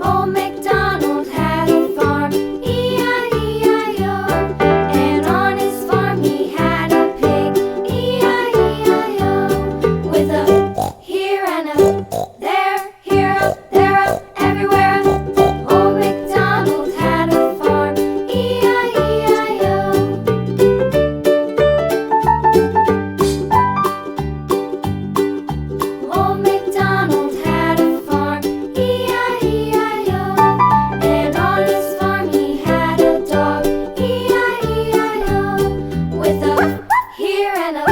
Old MacDonald had a farm, E-I-E-I-O. And on his farm he had a pig, E-I-E-I-O. With a here and a there, here up, there up, everywhere up. Old MacDonald had a farm, E-I-E-I-O. Old MacDonald had a farm, E-I-E-I-O. And on his farm he had a dog, E-I-E-I-O. With a here and a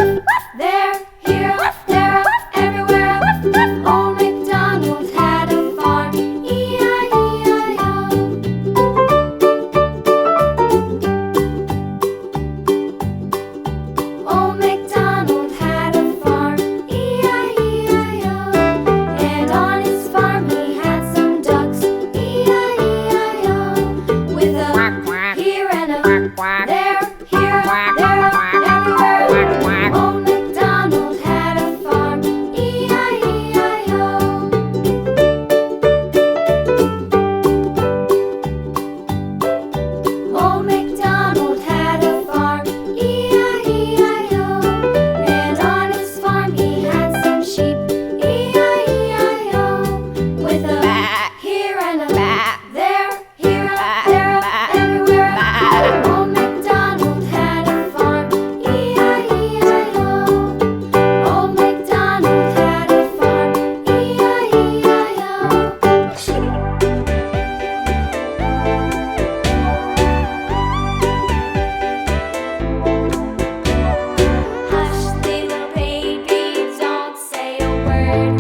there, here up, there up, everywhere up. Old MacDonald had a farm, E-I-E-I-O. Old MacDonald had a farm, E-I-E-I-O. And on his farm he had some ducks, E-I-E-I-O. With a here and a there, here, there, everywhere. Old MacDonald had a farm, E-I-E-I-O. Old MacDonald had a farm, E-I-E-I-O. And on his farm he had some sheep, E-I-E-I-O. With a here and a there, here up, there up, everywhere up. Old MacDonald had a farm, E-I-E-I-O. Old MacDonald had a farm, E-I-E-I-O. Hush, little baby, don't say a word.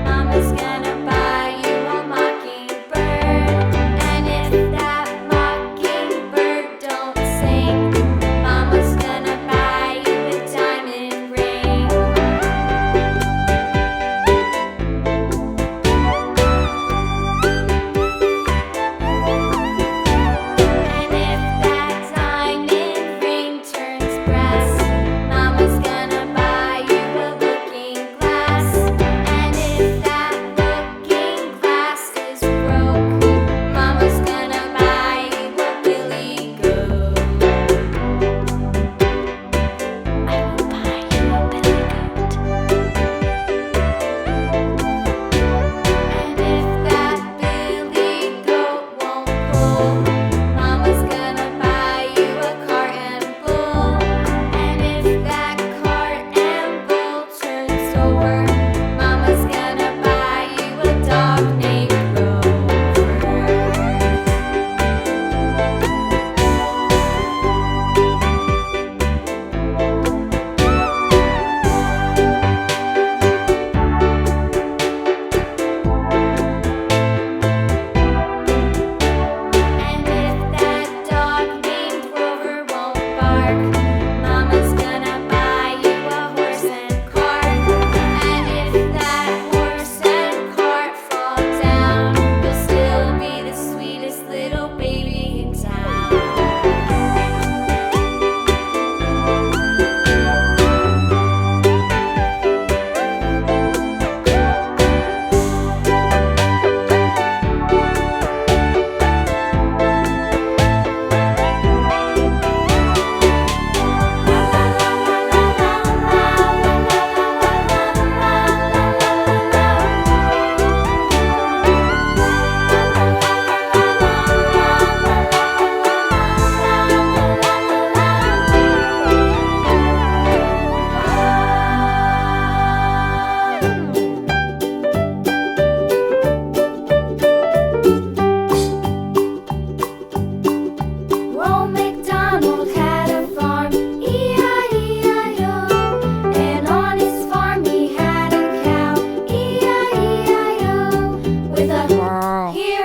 Mama's gonna buy you a mockingbird. And if that mockingbird don't sing, Mama's gonna buy you a diamond ring. And if that diamond ring turns brass, Mama's gonna buy you a looking glass. And if that looking glass is broke, Mama's gonna buy you a billy goat. I will buy you a billy goat. And if that billy goat won't pull, Mama's gonna buy you a cart and bull. And if that cart and bull turns over, Mama's gonna buy you a dog named Rover. And if that dog named Rover won't bark, Mama's gonna buy you a horse and cart. And if that horse and cart fall down, you'll still be the sweetest little baby in town. Old MacDonald had a farm, E-I-E-I-O. And on his farm he had a cow, E-I-E-I-O. With a here